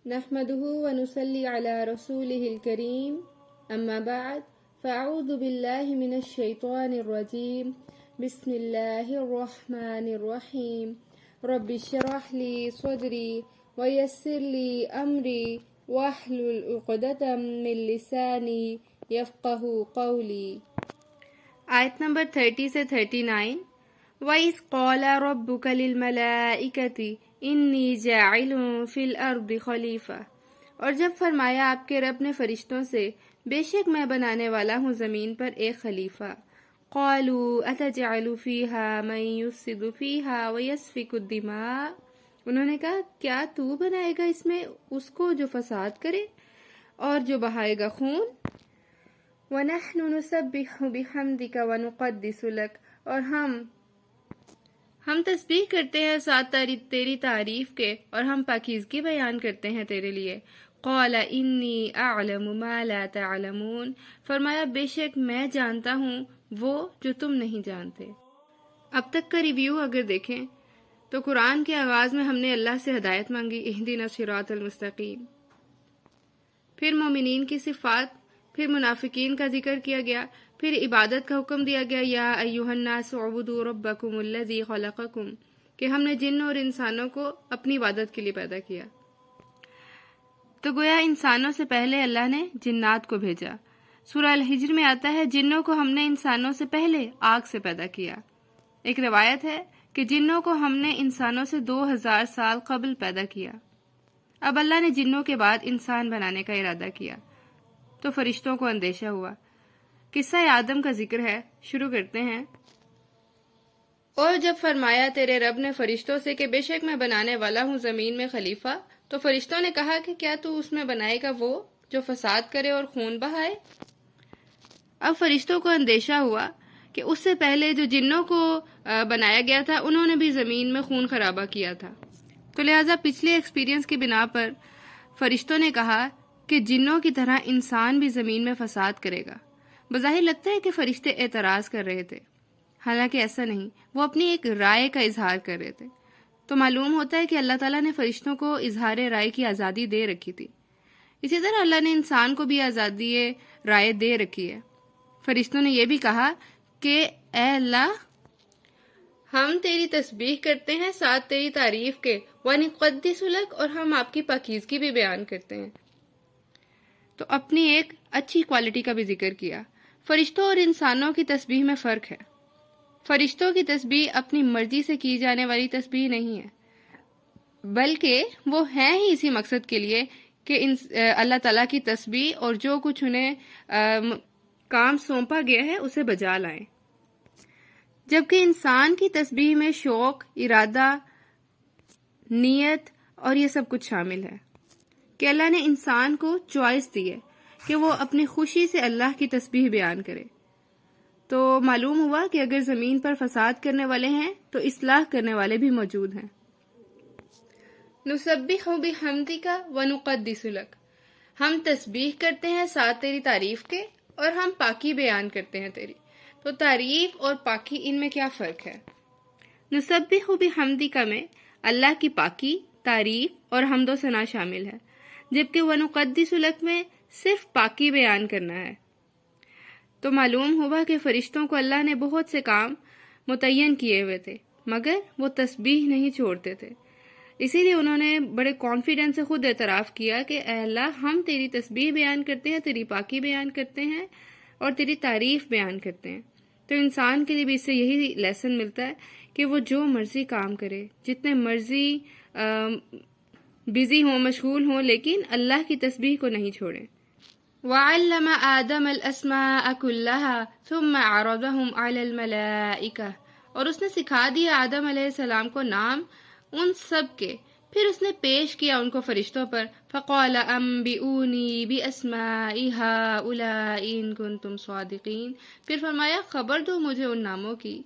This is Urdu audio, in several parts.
نحمده ونصلي على رسوله الكريم أما بعد فأعوذ بالله من الشيطان الرجيم بسم الله الرحمن الرحيم رب اشرح لي صدري ويسر لي أمري واحلل عقدة من لساني يفقه قولي۔ آیت نمبر 30 سے 39۔ وَإِذْ قَالَ رَبُّكَ لِلْمَلَائِكَةِ إِنِّي جَاعِلٌ فِي الْأَرْضِ خَلِيفَةً، اور جب فرمایا آپ کے رب نے فرشتوں سے بے شک میں بنانے والا ہوں زمین پر ایک خلیفہ۔ قَالُوا أَتَجْعَلُ فِيهَا مَن يُفْسِدُ فِيهَا وَيَسْفِكُ الدِّمَاءَ، انہوں نے کہا کیا تو بنائے گا اس میں اس کو جو فساد کرے اور جو بہائے گا خون۔ وَنَحْنُ نُسَبِّحُ بِحَمْدِكَ وَنُقَدِّسُ لَكَ، اور ہم تسبیح کرتے ہیں ساتھ تیری تعریف کے اور ہم پاکیزگی بیان کرتے ہیں تیرے لیے۔ قال انی اعلم ما لا تعلمون، فرمایا بے شک میں جانتا ہوں وہ جو تم نہیں جانتے۔ اب تک کا ریویو اگر دیکھیں تو قرآن کے آغاز میں ہم نے اللہ سے ہدایت مانگی، اہدنا الصراط المستقیم، پھر مومنین کی صفات، پھر منافقین کا ذکر کیا گیا، پھر عبادت کا حکم دیا گیا، یا ایھا الناس اعبدوا ربکم الذی خلقکم، کہ ہم نے جن اور انسانوں کو اپنی عبادت کے لیے پیدا کیا۔ تو گویا انسانوں سے پہلے اللہ نے جنات کو بھیجا۔ سورہ الحجر میں آتا ہے جنوں کو ہم نے انسانوں سے پہلے آگ سے پیدا کیا۔ ایک روایت ہے کہ جنوں کو ہم نے انسانوں سے 2000 سال قبل پیدا کیا۔ اب اللہ نے جنوں کے بعد انسان بنانے کا ارادہ کیا تو فرشتوں کو اندیشہ ہوا۔ قصہ آدم کا ذکر ہے، شروع کرتے ہیں۔ اور جب فرمایا تیرے رب نے فرشتوں سے کہ بے شک میں بنانے والا ہوں زمین میں خلیفہ، تو فرشتوں نے کہا کہ کیا تو اس میں بنائے گا وہ جو فساد کرے اور خون بہائے۔ اب فرشتوں کو اندیشہ ہوا کہ اس سے پہلے جو جنوں کو بنایا گیا تھا انہوں نے بھی زمین میں خون خرابہ کیا تھا، تو لہٰذا پچھلے ایکسپیرینس کی بنا پر فرشتوں نے کہا کہ جنوں کی طرح انسان بھی زمین میں فساد کرے گا۔ بظاہر لگتا ہے کہ فرشتے اعتراض کر رہے تھے، حالانکہ ایسا نہیں، وہ اپنی ایک رائے کا اظہار کر رہے تھے۔ تو معلوم ہوتا ہے کہ اللہ تعالیٰ نے فرشتوں کو اظہار رائے کی آزادی دے رکھی تھی، اسی طرح اللہ نے انسان کو بھی آزادی رائے دے رکھی ہے۔ فرشتوں نے یہ بھی کہا کہ اے اللہ ہم تیری تسبیح کرتے ہیں ساتھ تیری تعریف کے، وَنُقَدِّسُ لَكَ، اور ہم آپ کی پاکیزگی بھی بیان کرتے ہیں۔ تو اپنی ایک اچھی کوالٹی کا بھی ذکر کیا۔ فرشتوں اور انسانوں کی تسبیح میں فرق ہے۔ فرشتوں کی تسبیح اپنی مرضی سے کی جانے والی تسبیح نہیں ہے، بلکہ وہ ہیں ہی اسی مقصد کے لیے کہ اللہ تعالیٰ کی تسبیح اور جو کچھ انہیں کام سونپا گیا ہے اسے بجا لائیں، جبکہ انسان کی تسبیح میں شوق، ارادہ، نیت اور یہ سب کچھ شامل ہے کہ اللہ نے انسان کو چوائس دی ہے کہ وہ اپنی خوشی سے اللہ کی تسبیح بیان کرے۔ تو معلوم ہوا کہ اگر زمین پر فساد کرنے والے ہیں تو اصلاح کرنے والے بھی موجود ہیں۔ نسبح بحمدک ونقدس لک، ہم تسبیح کرتے ہیں ساتھ تیری تعریف کے اور ہم پاکی بیان کرتے ہیں تیری۔ تو تعریف اور پاکی ان میں کیا فرق ہے؟ نسبح بحمدک میں اللہ کی پاکی، تعریف اور حمد و ثنا شامل ہے، جبکہ ونقدس لک میں صرف پاکی بیان کرنا ہے۔ تو معلوم ہوا کہ فرشتوں کو اللہ نے بہت سے کام متعین کیے ہوئے تھے، مگر وہ تسبیح نہیں چھوڑتے تھے، اسی لیے انہوں نے بڑے کانفیڈنس سے خود اعتراف کیا کہ اے اللہ ہم تیری تسبیح بیان کرتے ہیں، تیری پاکی بیان کرتے ہیں اور تیری تعریف بیان کرتے ہیں۔ تو انسان کے لیے بھی اس سے یہی لیسن ملتا ہے کہ وہ جو مرضی کام کرے، جتنے مرضی بزی ہوں، مشغول ہوں، لیکن اللہ کی تسبیح کو نہیں چھوڑیں۔ وَعَلَّمَ آدَمَ الْأَسْمَاءَ كُلَّهَا ثُمَّ عَرَضَهُمْ عَلَى الْمَلَائِكَةِ، اور اس نے سکھا دیا آدم علیہ السلام کو نام ان سب کے، پھر اس نے پیش کیا ان کو فرشتوں پر۔ فَقَالَ أَنبِئُونِي بِأَسْمَاءِ هَؤُلَاءِ إِن كُنتُمْ صَادِقِينَ، پھر فرمایا خبر دو مجھے ان ناموں کی،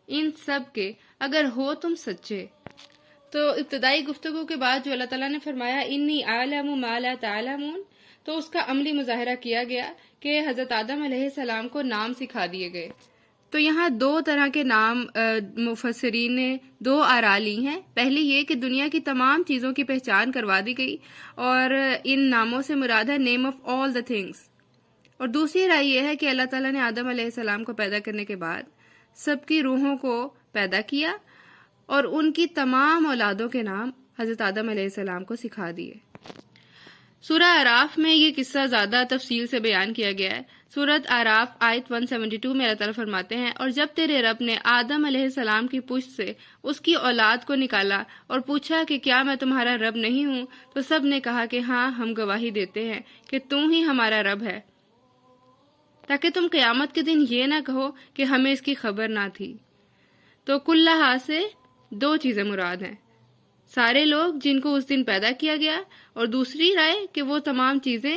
ان سب کے، اگر ہو تم سچے۔ تو ابتدائی گفتگو کے بعد جو اللہ تعالیٰ نے فرمایا انی اعلم ما لا تعلمون، تو اس کا عملی مظاہرہ کیا گیا کہ حضرت آدم علیہ السلام کو نام سکھا دیے گئے۔ تو یہاں دو طرح کے نام مفسرین نے دو آراء لی ہیں. پہلی یہ کہ دنیا کی تمام چیزوں کی پہچان کروا دی گئی اور ان ناموں سے مراد ہے name of all the things. اور دوسری رائے یہ ہے کہ اللہ تعالیٰ نے آدم علیہ السلام کو پیدا کرنے کے بعد سب کی روحوں کو پیدا کیا اور ان کی تمام اولادوں کے نام حضرت آدم علیہ السلام کو سکھا دیے. سورہ اعراف میں یہ قصہ زیادہ تفصیل سے بیان کیا گیا ہے. سورۃ اعراف آیت 172 میں اللہ تعالیٰ فرماتے ہیں، اور جب تیرے رب نے آدم علیہ السلام کی پشت سے اس کی اولاد کو نکالا اور پوچھا کہ کیا میں تمہارا رب نہیں ہوں، تو سب نے کہا کہ ہاں، ہم گواہی دیتے ہیں کہ تم ہی ہمارا رب ہے، تاکہ تم قیامت کے دن یہ نہ کہو کہ ہمیں اس کی خبر نہ تھی. تو کلہا سے دو چیزیں مراد ہیں، سارے لوگ جن کو اس دن پیدا کیا گیا، اور دوسری رائے کہ وہ تمام چیزیں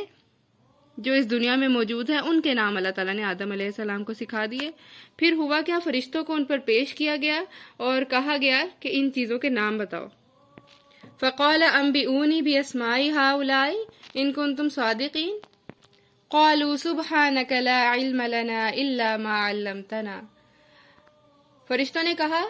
جو اس دنیا میں موجود ہیں ان کے نام اللہ تعالیٰ نے آدم علیہ السلام کو سکھا دیے. پھر ہوا کیا، فرشتوں کو ان پر پیش کیا گیا اور کہا گیا کہ ان چیزوں کے نام بتاؤ. فقال انبئونی باسماء هؤلاء ان کنتم صادقین قالوا سبحانک لا علم لنا الا ما علمتنا. فرشتوں نے کہا،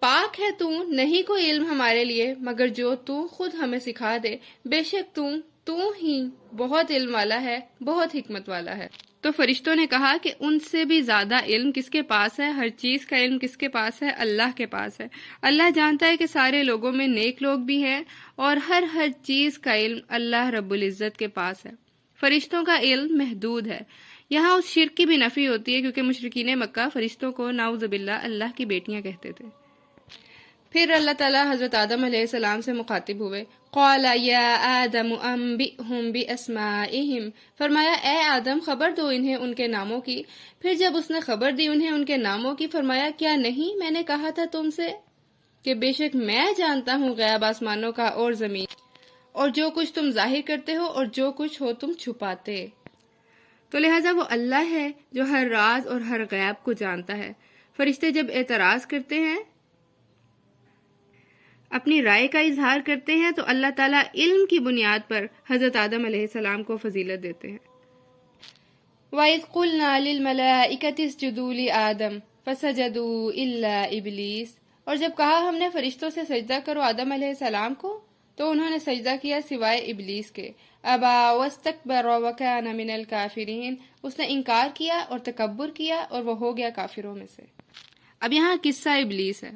پاک ہے تو، نہیں کوئی علم ہمارے لیے مگر جو تو خود ہمیں سکھا دے، بے شک تو ہی بہت علم والا ہے، بہت حکمت والا ہے. تو فرشتوں نے کہا کہ ان سے بھی زیادہ علم کس کے پاس ہے، ہر چیز کا علم کس کے پاس ہے، اللہ کے پاس ہے. اللہ جانتا ہے کہ سارے لوگوں میں نیک لوگ بھی ہیں اور ہر چیز کا علم اللہ رب العزت کے پاس ہے. فرشتوں کا علم محدود ہے. یہاں اس شرک کی بھی نفی ہوتی ہے کیونکہ مشرکین مکہ فرشتوں کو نعوذ باللہ اللہ کی بیٹیاں کہتے تھے. پھر اللہ تعالیٰ حضرت آدم علیہ السلام سے مخاطب ہوئے. قال یا آدم انبئہم باسمائہم، فرمایا اے آدم خبر دو انہیں ان کے ناموں کی. پھر جب اس نے خبر دی انہیں ان کے ناموں کی، فرمایا کیا نہیں میں نے کہا تھا تم سے کہ بے شک میں جانتا ہوں غیب آسمانوں کا اور زمین، اور جو کچھ تم ظاہر کرتے ہو اور جو کچھ ہو تم چھپاتے. تو لہٰذا وہ اللہ ہے جو ہر راز اور ہر غیب کو جانتا ہے. فرشتے جب اعتراض کرتے ہیں، اپنی رائے کا اظہار کرتے ہیں، تو اللہ تعالیٰ علم کی بنیاد پر حضرت آدم علیہ السلام کو فضیلت دیتے ہیں. وَإِذْ قُلْنَا لِلْمَلَائِكَةِ اسْجُدُوا لِآدَمَ فَسَجَدُوا إِلَّا إِبْلِيسَ، اور جب کہا ہم نے فرشتوں سے سجدہ کرو آدم علیہ السلام کو، تو انہوں نے سجدہ کیا سوائے ابلیس کے. ابا واستکبر وکان من الکافرین، اس نے انکار کیا اور تکبر کیا اور وہ ہو گیا کافروں میں سے. اب یہاں قصہ ابلیس ہے.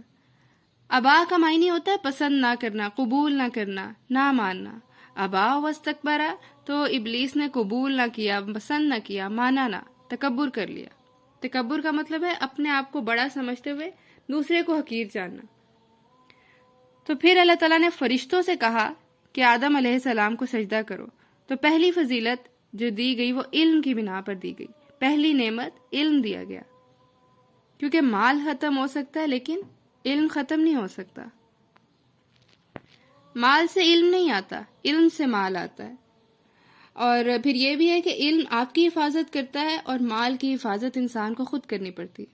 ابا کا معنی ہوتا ہے پسند نہ کرنا، قبول نہ کرنا، نہ ماننا. ابا واستکبر تو ابلیس نے قبول نہ کیا، پسند نہ کیا، مانا نہ، تکبر کر لیا. تکبر کا مطلب ہے اپنے آپ کو بڑا سمجھتے ہوئے دوسرے کو حقیر جاننا. تو پھر اللہ تعالیٰ نے فرشتوں سے کہا کہ آدم علیہ السلام کو سجدہ کرو. تو پہلی فضیلت جو دی گئی وہ علم کی بنا پر دی گئی. پہلی نعمت علم دیا گیا، کیونکہ مال ختم ہو سکتا ہے لیکن علم ختم نہیں ہو سکتا. مال سے علم نہیں آتا، علم سے مال آتا ہے. اور پھر یہ بھی ہے کہ علم آپ کی حفاظت کرتا ہے اور مال کی حفاظت انسان کو خود کرنی پڑتی ہے.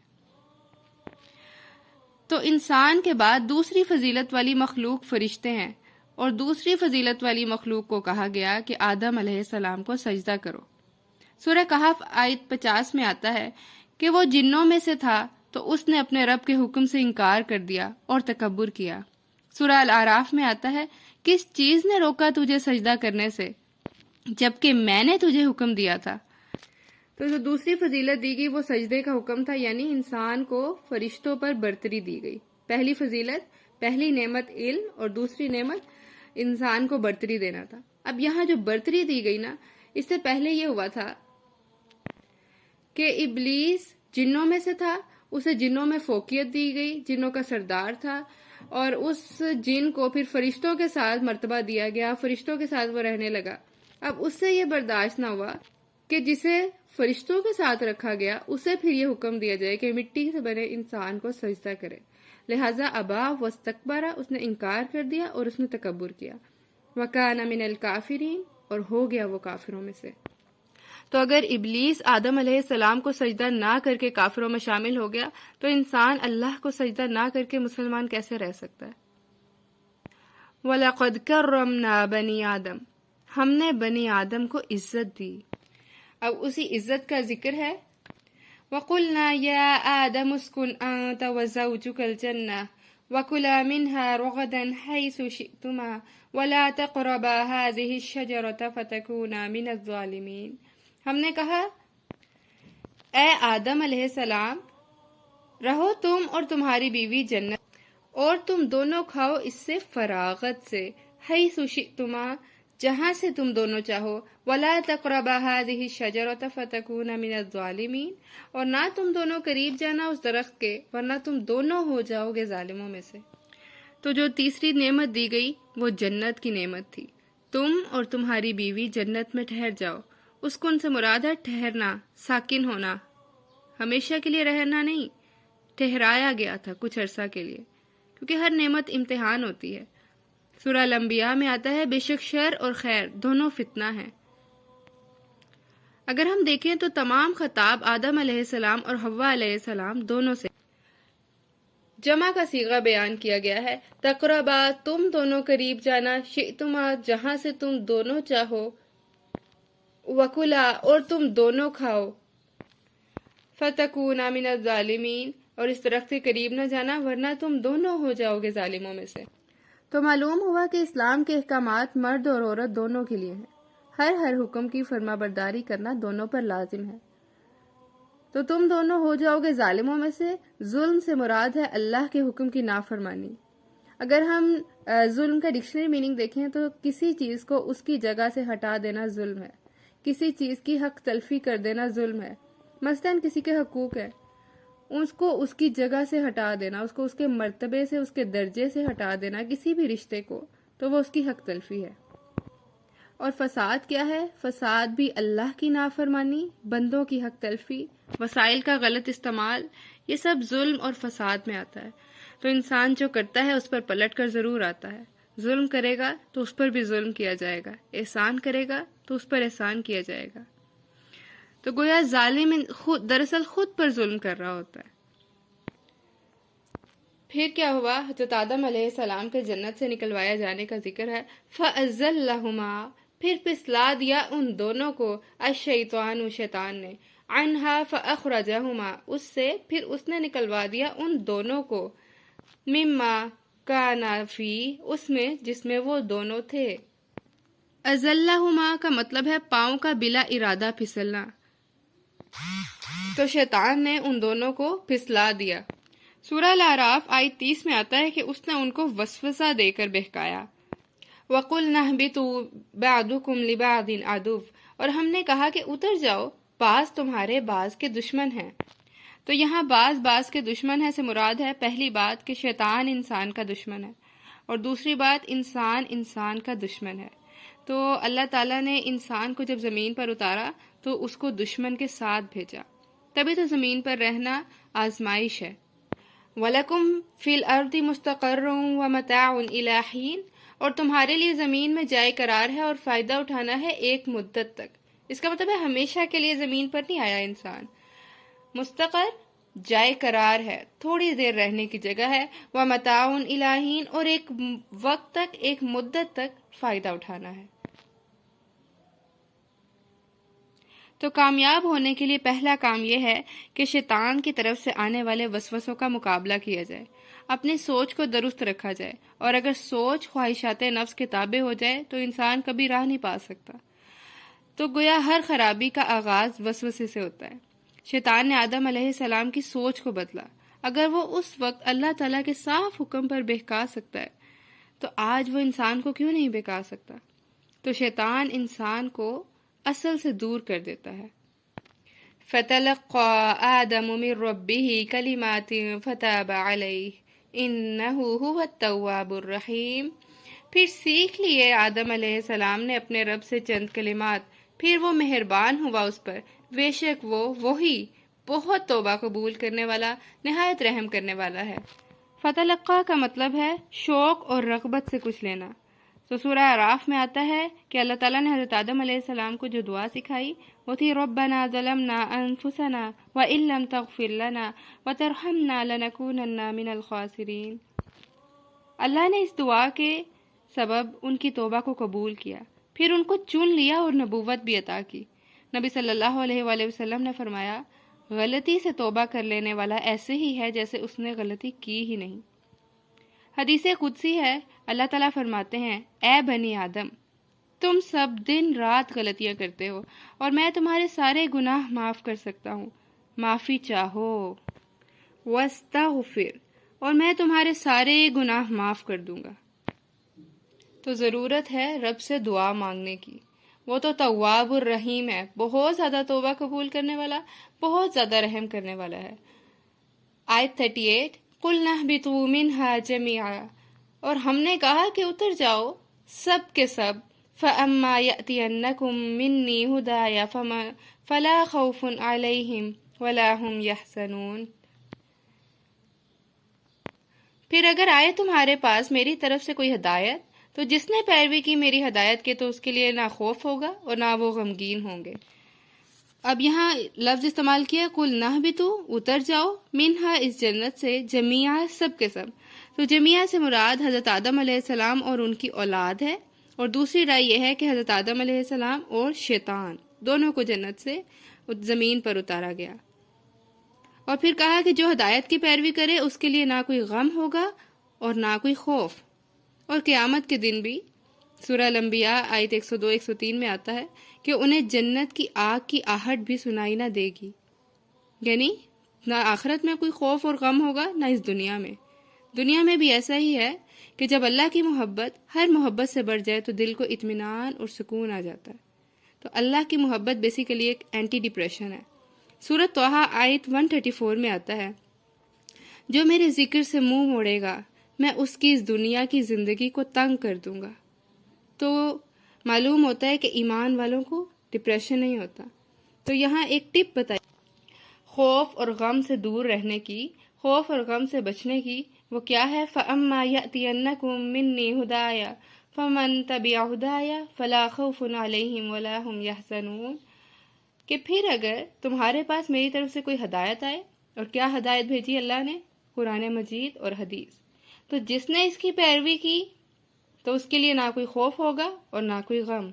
تو انسان کے بعد دوسری فضیلت والی مخلوق فرشتے ہیں، اور دوسری فضیلت والی مخلوق کو کہا گیا کہ آدم علیہ السلام کو سجدہ کرو. سورہ کہف آیت 50 میں آتا ہے کہ وہ جنوں میں سے تھا تو اس نے اپنے رب کے حکم سے انکار کر دیا اور تکبر کیا. سورہ الاعراف میں آتا ہے، کس چیز نے روکا تجھے سجدہ کرنے سے جبکہ میں نے تجھے حکم دیا تھا. تو جو دوسری فضیلت دی گئی وہ سجدے کا حکم تھا، یعنی انسان کو فرشتوں پر برتری دی گئی. پہلی فضیلت، پہلی نعمت علم، اور دوسری نعمت انسان کو برتری دینا تھا. اب یہاں جو برتری دی گئی نا، اس سے پہلے یہ ہوا تھا کہ ابلیس جنوں میں سے تھا، اسے جنوں میں فوقیت دی گئی، جنوں کا سردار تھا، اور اس جن کو پھر فرشتوں کے ساتھ مرتبہ دیا گیا، فرشتوں کے ساتھ وہ رہنے لگا. اب اس سے یہ برداشت نہ ہوا کہ جسے فرشتوں کے ساتھ رکھا گیا اسے پھر یہ حکم دیا جائے کہ مٹی سے بنے انسان کو سجدہ کرے. لہٰذا ابا واستکبر، اس نے انکار کر دیا اور اس نے تکبر کیا. وکان من الکافرین، اور ہو گیا وہ کافروں میں سے. تو اگر ابلیس آدم علیہ السلام کو سجدہ نہ کر کے کافروں میں شامل ہو گیا تو انسان اللہ کو سجدہ نہ کر کے مسلمان کیسے رہ سکتا ہے؟ وَلَقَدْ كَرَّمْنَا بَنِي آدم، ہم نے بنی آدم کو عزت دی. اب اسی عزت کا ذکر ہے. وَقُلْنَا يَا آدَمُ اسْكُنْ أَنْتَ وَزَوْجُكَ الْجَنَّةَ وَكُلَا مِنْهَا رَغَدًا حَيْثُ شِئْتُمَا وَلَا تَقْرَبَا هَذِهِ الشَّجَرَةَ فَتَكُونَا مِنَ الظَّالِمِينَ۔ ہم نے کہا اے آدم علیہ السلام، رہو تم اور تمہاری بیوی جنت، اور تم دونوں کھاؤ اس سے فراغت سے، حیث شئتما، جہاں سے تم دونوں چاہو، وَلَا تَقْرَبَا هَذِهِ الشَّجَرَةَ فَتَكُونَ مِنَ الظَّالِمِينَ، اور نہ تم دونوں قریب جانا اس درخت کے، ورنہ تم دونوں ہو جاؤ گے ظالموں میں سے۔ تو جو تیسری نعمت دی گئی وہ جنت کی نعمت تھی۔ تم اور تمہاری بیوی جنت میں ٹھہر جاؤ۔ اسکن سے مراد ہے ٹھہرنا، ساکن ہونا، ہمیشہ کے لیے رہنا نہیں، ٹھہرایا گیا تھا کچھ عرصہ کے لیے، کیونکہ ہر نعمت امتحان ہوتی ہے۔ سورہ الانبیاء میں آتا ہے بے شک شر اور خیر دونوں فتنہ ہیں۔ اگر ہم دیکھیں تو تمام خطاب آدم علیہ السلام اور حوا علیہ السلام دونوں سے جمع کا صیغہ بیان کیا گیا ہے۔ تقربا، تم دونوں قریب جانا، شئتما، جہاں سے تم دونوں چاہو، وکلا، اور تم دونوں کھاؤ، فتکونا من الظالمین، اور اس درخت کے قریب نہ جانا ورنہ تم دونوں ہو جاؤ گے ظالموں میں سے۔ تو معلوم ہوا کہ اسلام کے احکامات مرد اور عورت دونوں کے لیے ہیں، ہر حکم کی فرما برداری کرنا دونوں پر لازم ہے۔ تو تم دونوں ہو جاؤ گے ظالموں میں سے، ظلم سے مراد ہے اللہ کے حکم کی نافرمانی۔ اگر ہم ظلم کا ڈکشنری میننگ دیکھیں تو کسی چیز کو اس کی جگہ سے ہٹا دینا ظلم ہے، کسی چیز کی حق تلفی کر دینا ظلم ہے۔ مثلاً کسی کے حقوق ہے، اس کو اس کی جگہ سے ہٹا دینا، اس کو اس کے مرتبے سے، اس کے درجے سے ہٹا دینا، کسی بھی رشتے کو، تو وہ اس کی حق تلفی ہے۔ اور فساد کیا ہے؟ فساد بھی اللہ کی نافرمانی، بندوں کی حق تلفی، وسائل کا غلط استعمال، یہ سب ظلم اور فساد میں آتا ہے۔ تو انسان جو کرتا ہے اس پر پلٹ کر ضرور آتا ہے۔ ظلم کرے گا تو اس پر بھی ظلم کیا جائے گا، احسان کرے گا تو اس پر احسان کیا جائے گا۔ تو گویا ظالم دراصل خود پر ظلم کر رہا ہوتا ہے۔ پھر کیا ہوا؟ حضرت آدم علیہ السلام کے جنت سے نکلوایا جانے کا ذکر ہے۔ فَأَزَلَّهُمَا، پھر پسلا دیا ان دونوں کو، الشیطان، شیطان نے، عنہا فَأَخْرَجَهُمَا، اس سے، پھر اس نے نکلوا دیا ان دونوں کو، مما کانا فی، اس میں جس میں وہ دونوں تھے۔ ازلہما کا مطلب ہے پاؤں کا بلا ارادہ پھسلنا، تو شیطان نے ان دونوں کو پھسلا دیا۔ سورہ الاعراف آیت 30 میں آتا ہے کہ اس نے ان کو وسوسہ دے کر بہکایا۔ وَقُلْنَا اهْبِطُوا بَعْضُكُمْ لِبَعْضٍ عَدُوٌّ، اور ہم نے کہا کہ اتر جاؤ، بعض تمہارے بعض کے دشمن ہیں۔ تو یہاں بعض کے دشمن ہیں سے مراد ہے پہلی بات کہ شیطان انسان کا دشمن ہے، اور دوسری بات انسان کا دشمن ہے۔ تو اللہ تعالیٰ نے انسان کو جب زمین پر اتارا تو اس کو دشمن کے ساتھ بھیجا، تبھی تو زمین پر رہنا آزمائش ہے۔ وَلَكُمْ فِي الْأَرْضِ مُسْتَقَرٌّ وَمَتَاعٌ إِلَىٰ حِينٍ، اور تمہارے لیے زمین میں جائے قرار ہے اور فائدہ اٹھانا ہے ایک مدت تک۔ اس کا مطلب ہے ہمیشہ کے لیے زمین پر نہیں آیا انسان۔ مستقر جائے قرار ہے، تھوڑی دیر رہنے کی جگہ ہے، وَمَتَاعٌ إِلَىٰ حِينٍ، اور ایک وقت تک، ایک مدت تک فائدہ اٹھانا ہے۔ تو کامیاب ہونے کے لیے پہلا کام یہ ہے کہ شیطان کی طرف سے آنے والے وسوسوں کا مقابلہ کیا جائے، اپنی سوچ کو درست رکھا جائے، اور اگر سوچ خواہشات نفس کے تابع ہو جائے تو انسان کبھی راہ نہیں پا سکتا۔ تو گویا ہر خرابی کا آغاز وسوسے سے ہوتا ہے۔ شیطان نے آدم علیہ السلام کی سوچ کو بدلا۔ اگر وہ اس وقت اللہ تعالیٰ کے صاف حکم پر بہکا سکتا ہے تو آج وہ انسان کو کیوں نہیں بہکا سکتا؟ تو شیطان انسان کو اصل سے دور کر دیتا ہے۔ فَتَلَقَّى آدَمُ مِن رَّبِّهِ كَلِمَاتٍ فَتَابَ عَلَيْهِ إِنَّهُ هُوَ التَّوَّابُ الرَّحِيمُ، پھر سیکھ لیے آدم علیہ السلام نے اپنے رب سے چند کلمات، پھر وہ مہربان ہوا اس پر، بے شک وہ وہی بہت توبہ قبول کرنے والا، نہایت رحم کرنے والا ہے۔ فتلقہ کا مطلب ہے شوق اور رغبت سے کچھ لینا۔ تو سورہ اعراف میں آتا ہے کہ اللہ تعالیٰ نے حضرت آدم علیہ السلام کو جو دعا سکھائی وہ تھی ربنا ظلمنا انفسنا وان لم تغفر لنا وترحمنا لنکونن من الخاسرین۔ اللہ نے اس دعا کے سبب ان کی توبہ کو قبول کیا، پھر ان کو چن لیا اور نبوت بھی عطا کی۔ نبی صلی اللہ علیہ وآلہ وسلم نے فرمایا غلطی سے توبہ کر لینے والا ایسے ہی ہے جیسے اس نے غلطی کی ہی نہیں۔ حدیث قدسی ہے، اللہ تعالیٰ فرماتے ہیں، اے بنی آدم، تم سب دن رات غلطیاں کرتے ہو اور میں تمہارے سارے گناہ معاف کر سکتا ہوں، معافی چاہو۔ واستغفر، اور میں تمہارے سارے گناہ معاف کر دوں گا۔ تو ضرورت ہے رب سے دعا مانگنے کی، وہ تو تواب الرحیم ہے، بہت زیادہ توبہ قبول کرنے والا، بہت زیادہ رحم کرنے والا ہے۔ آیت 38، قُلْنَا اهْبِطُوا مِنْهَا جَمِيعًا، اور ہم نے کہا کہ اتر جاؤ سب کے سب، فَأَمَّا يَأْتِيَنَّكُم مِّنِّي هُدًى فَلَا خَوْفٌ عَلَيْهِمْ وَلَا هُمْ يَحْزَنُونَ۔ پھر اگر آئے تمہارے پاس میری طرف سے کوئی ہدایت، تو جس نے پیروی کی میری ہدایت کے تو اس کے لیے نہ خوف ہوگا اور نہ وہ غمگین ہوں گے۔ اب یہاں لفظ استعمال کیا قُلْ نَهْبِطُوا، اتر جاؤ، منہا اس جنت سے، جمیعہ سب کے سب۔ تو جمیعہ سے مراد حضرت آدم علیہ السلام اور ان کی اولاد ہے، اور دوسری رائے یہ ہے کہ حضرت آدم علیہ السلام اور شیطان دونوں کو جنت سے زمین پر اتارا گیا۔ اور پھر کہا کہ جو ہدایت کی پیروی کرے اس کے لیے نہ کوئی غم ہوگا اور نہ کوئی خوف۔ اور قیامت کے دن بھی سورہ الانبیاء آیت 102-103 میں آتا ہے کہ انہیں جنت کی آگ کی آہٹ بھی سنائی نہ دے گی، یعنی نہ آخرت میں کوئی خوف اور غم ہوگا نہ اس دنیا میں۔ دنیا میں بھی ایسا ہی ہے کہ جب اللہ کی محبت ہر محبت سے بڑھ جائے تو دل کو اطمینان اور سکون آ جاتا ہے۔ تو اللہ کی محبت بیسیکلی ایک اینٹی ڈپریشن ہے۔ سورۃ طٰہٰ آیت 134 میں آتا ہے، جو میرے ذکر سے منہ موڑے گا میں اس کی اس دنیا کی زندگی کو تنگ کر دوں گا۔ تو معلوم ہوتا ہے کہ ایمان والوں کو ڈپریشن نہیں ہوتا۔ تو یہاں ایک ٹپ بتائی خوف اور غم سے دور رہنے کی، خوف اور غم سے بچنے کی، وہ کیا ہے؟ فَأَمَّا يَأْتِيَنَّكُم مِّنِّي هُدًى فَمَن تَبِعَ هُدَايَ فَلَا خَوْفٌ عَلَيْهِمْ وَلَا هُمْ يَحْزَنُونَ، کہ پھر اگر تمہارے پاس میری طرف سے کوئی ہدایت آئے، اور کیا ہدایت بھیجی اللہ نے؟ قرآن مجید اور حدیث۔ تو جس نے اس کی پیروی کی تو اس کے لیے نہ کوئی خوف ہوگا اور نہ کوئی غم۔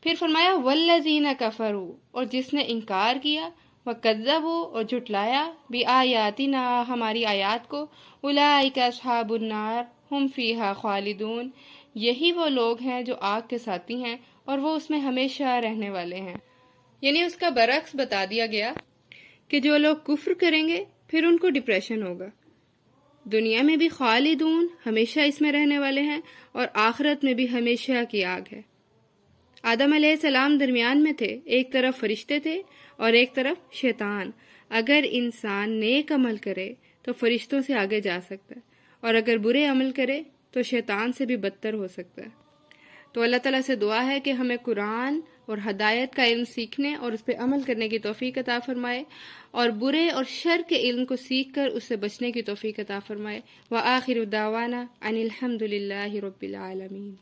پھر فرمایا وَالَّذِينَ كَفَرُوا، اور جس نے انکار کیا، وَكَذَّبُوا، اور جھٹلایا، بِآيَاتِنَا، ہماری آیات کو، أُولَئِكَ أَصْحَابُ النَّارِ هُمْ فِيهَا خَالِدُونَ، یہی وہ لوگ ہیں جو آگ کے ساتھی ہیں اور وہ اس میں ہمیشہ رہنے والے ہیں۔ یعنی اس کا برعکس بتا دیا گیا کہ جو لوگ کفر کریں گے پھر ان کو ڈپریشن ہوگا، دنیا میں بھی خالدون، ہمیشہ اس میں رہنے والے ہیں، اور آخرت میں بھی ہمیشہ کی آگ ہے۔ آدم علیہ السلام درمیان میں تھے، ایک طرف فرشتے تھے اور ایک طرف شیطان۔ اگر انسان نیک عمل کرے تو فرشتوں سے آگے جا سکتا ہے، اور اگر برے عمل کرے تو شیطان سے بھی بدتر ہو سکتا ہے۔ تو اللہ تعالیٰ سے دعا ہے کہ ہمیں قرآن اور ہدایت کا علم سیکھنے اور اس پہ عمل کرنے کی توفیق عطا فرمائے، اور برے اور شر کے علم کو سیکھ کر اس سے بچنے کی توفیق عطا فرمائے۔ وآخر دعوانا ان الحمد للہ رب العالمین۔